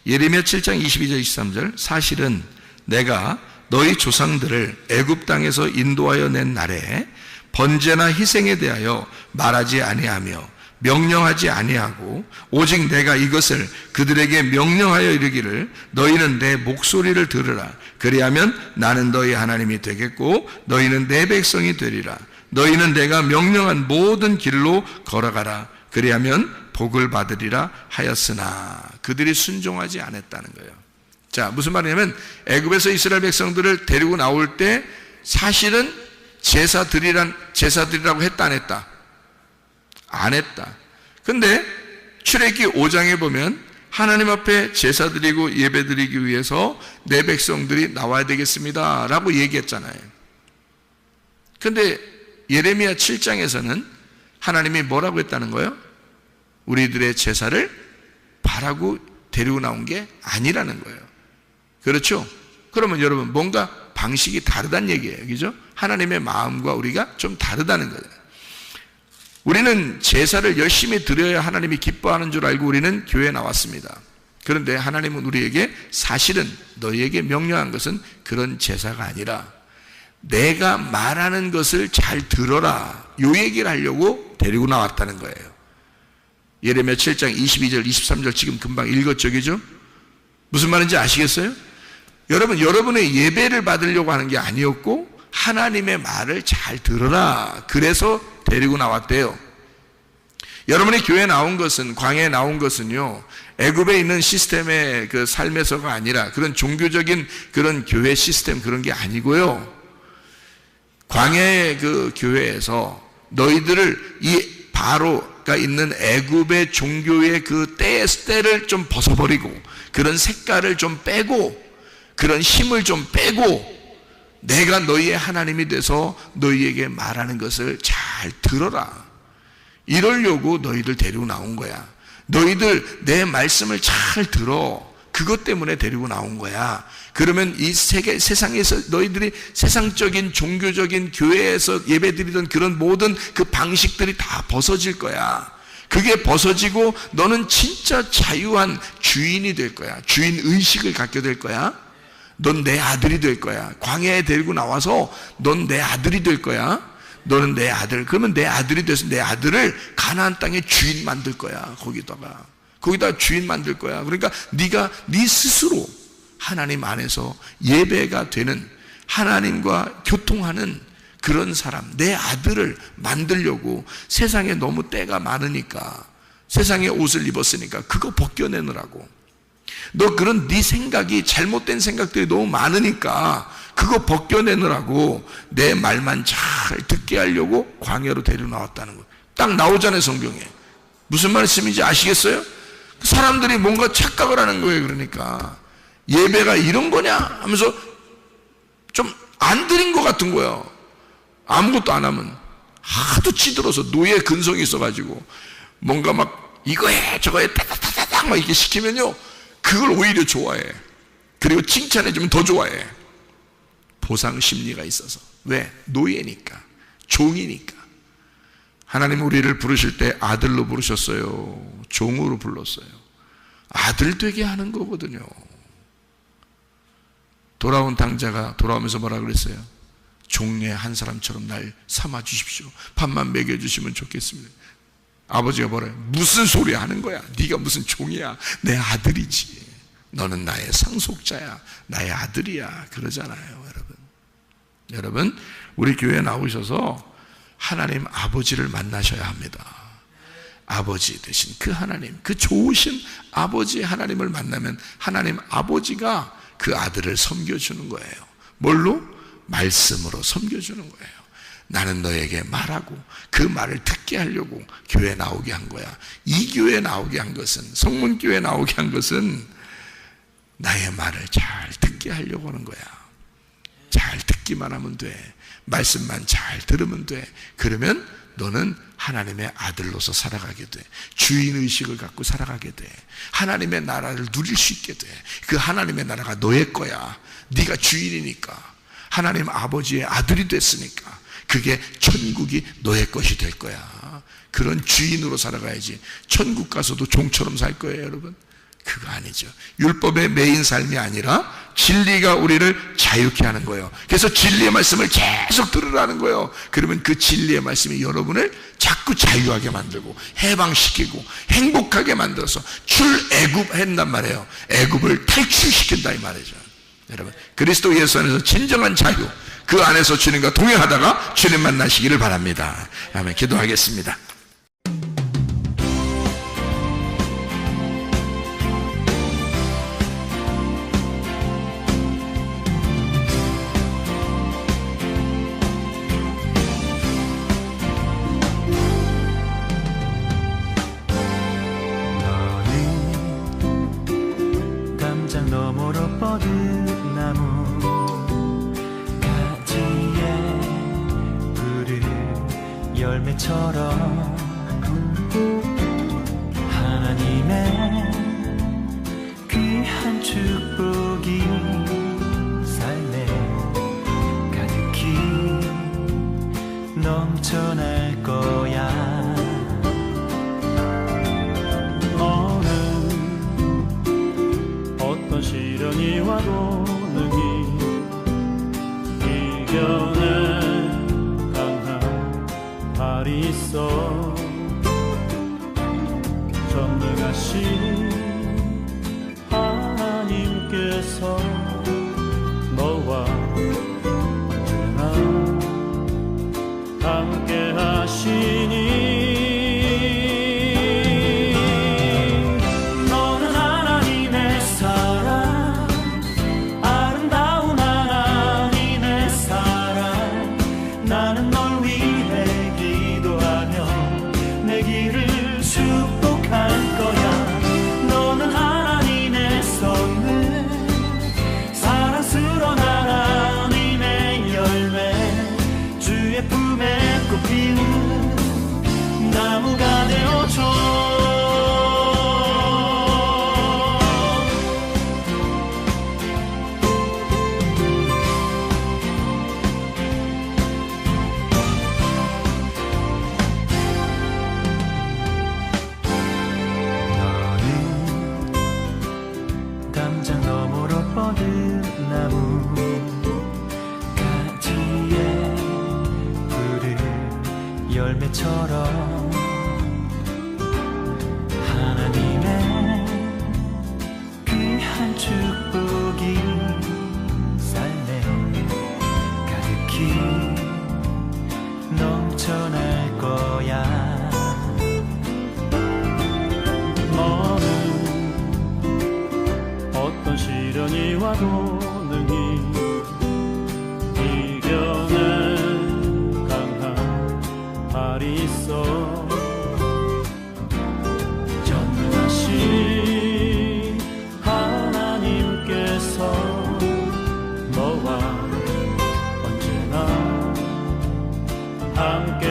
예레미야 7장 22절 23절, 사실은 내가 너희 조상들을 애굽 땅에서 인도하여 낸 날에 번제나 희생에 대하여 말하지 아니하며 명령하지 아니하고 오직 내가 이것을 그들에게 명령하여 이르기를 너희는 내 목소리를 들으라. 그리하면 나는 너희 하나님이 되겠고 너희는 내 백성이 되리라. 너희는 내가 명령한 모든 길로 걸어가라. 그리하면 복을 받으리라 하였으나 그들이 순종하지 않았다는 거예요. 자, 무슨 말이냐면 애굽에서 이스라엘 백성들을 데리고 나올 때 사실은 제사 드리라고 했다 안 했다? 안 했다. 근데 출애굽기 5장에 보면 하나님 앞에 제사 드리고 예배 드리기 위해서 내 백성들이 나와야 되겠습니다 라고 얘기했잖아요. 근데 예레미야 7장에서는 하나님이 뭐라고 했다는 거예요? 우리들의 제사를 바라고 데리고 나온 게 아니라는 거예요. 그렇죠? 그러면 여러분 뭔가 방식이 다르다는 얘기예요. 그죠? 하나님의 마음과 우리가 좀 다르다는 거예요. 우리는 제사를 열심히 드려야 하나님이 기뻐하는 줄 알고 우리는 교회에 나왔습니다. 그런데 하나님은 우리에게 사실은 너희에게 명령한 것은 그런 제사가 아니라 내가 말하는 것을 잘 들어라, 요 얘기를 하려고 데리고 나왔다는 거예요. 예레미야 7장 22절 23절 지금 금방 읽었죠, 그죠? 무슨 말인지 아시겠어요? 여러분, 여러분의 예배를 받으려고 하는 게 아니었고 하나님의 말을 잘 들어라, 그래서 데리고 나왔대요. 여러분이 교회에 나온 것은, 광야에 나온 것은요, 애굽에 있는 시스템의 그 삶에서가 아니라 그런 종교적인 그런 교회 시스템 그런 게 아니고요, 광야의 그 교회에서 너희들을 이 바로가 있는 애굽의 종교의 그 때를 좀 벗어버리고 그런 색깔을 좀 빼고 그런 힘을 좀 빼고 내가 너희의 하나님이 돼서 너희에게 말하는 것을 잘 들어라, 이러려고 너희들 데리고 나온 거야. 너희들 내 말씀을 잘 들어, 그것 때문에 데리고 나온 거야. 그러면 이 세상에서 너희들이 세상적인 종교적인 교회에서 예배드리던 그런 모든 그 방식들이 다 벗어질 거야. 그게 벗어지고 너는 진짜 자유한 주인이 될 거야. 주인 의식을 갖게 될 거야. 넌 내 아들이 될 거야. 광야에 데리고 나와서 넌 내 아들이 될 거야. 너는 내 아들. 그러면 내 아들이 돼서 내 아들을 가나안 땅의 주인 만들 거야. 거기다 주인 만들 거야. 그러니까 네가 네 스스로 하나님 안에서 예배가 되는, 하나님과 교통하는 그런 사람, 내 아들을 만들려고 세상에 너무 때가 많으니까, 세상에 옷을 입었으니까 그거 벗겨내느라고, 너 그런 네 생각이 잘못된 생각들이 너무 많으니까 그거 벗겨내느라고 내 말만 잘 듣게 하려고 광야로 데리고 나왔다는 거예요. 딱 나오잖아요, 성경에. 무슨 말씀인지 아시겠어요? 사람들이 뭔가 착각을 하는 거예요. 그러니까 예배가 이런 거냐 하면서 좀 안 드린 것 같은 거예요. 아무것도 안 하면 하도 찌들어서 노예 근성이 있어가지고 뭔가 막 이거에 저거에 따다다다닥 막 이렇게 시키면요, 그걸 오히려 좋아해. 그리고 칭찬해주면 더 좋아해. 보상 심리가 있어서. 왜? 노예니까, 종이니까. 하나님 우리를 부르실 때 아들로 부르셨어요? 종으로 불렀어요? 아들 되게 하는 거거든요. 돌아온 당자가 돌아오면서 뭐라 그랬어요? 종의 한 사람처럼 날 삼아 주십시오. 밥만 먹여 주시면 좋겠습니다. 아버지가 뭐래요? 무슨 소리 하는 거야? 네가 무슨 종이야? 내 아들이지. 너는 나의 상속자야. 나의 아들이야. 그러잖아요, 여러분. 여러분, 우리 교회에 나오셔서 하나님 아버지를 만나셔야 합니다. 아버지 되신 그 하나님, 그 좋으신 아버지 하나님을 만나면 하나님 아버지가 그 아들을 섬겨주는 거예요. 뭘로? 말씀으로 섬겨주는 거예요. 나는 너에게 말하고 그 말을 듣게 하려고 교회에 나오게 한 거야. 이 교회에 나오게 한 것은, 성문교회에 나오게 한 것은 나의 말을 잘 듣게 하려고 하는 거야. 잘 듣기만 하면 돼. 말씀만 잘 들으면 돼. 그러면 너는 하나님의 아들로서 살아가게 돼. 주인의식을 갖고 살아가게 돼. 하나님의 나라를 누릴 수 있게 돼. 그 하나님의 나라가 너의 거야. 네가 주인이니까. 하나님 아버지의 아들이 됐으니까 그게 천국이 너의 것이 될 거야. 그런 주인으로 살아가야지. 천국 가서도 종처럼 살 거예요, 여러분. 그거 아니죠. 율법의 매인 삶이 아니라 진리가 우리를 자유케 하는 거예요. 그래서 진리의 말씀을 계속 들으라는 거예요. 그러면 그 진리의 말씀이 여러분을 자꾸 자유하게 만들고 해방시키고 행복하게 만들어서 출애굽한단 말이에요. 애굽을 탈출시킨다 이 말이죠. 여러분, 그리스도 예수 안에서 진정한 자유, 그 안에서 주님과 동행하다가 주님 만나시기를 바랍니다. 아멘. 기도하겠습니다. 열매처럼 하나님의 귀한 축복이 삶에 가득히 넘쳐날 거야. 너는 어떤 시련이 와도 능히 이겨내 발이 있어. 전능하신 하나님께서 너와 언제나 함께 하시니 너는 하나님의 사랑, 아름다운 하나님의 사랑. 나는 널 위해 내 길을 축복할 거야. 너는 하나님의 선물, 사랑스러운 하나님의 열매, 주의 품에 꽃피는 나무가 되어줘. 뻗은 나무 가지에 푸른 열매처럼 하나님의 귀한 축복이 삶에 가득히 넘쳐날 거야. 너는 어떤 시련이 와도 능히 이겨낸 강한 발이 있어. 전능하신 함께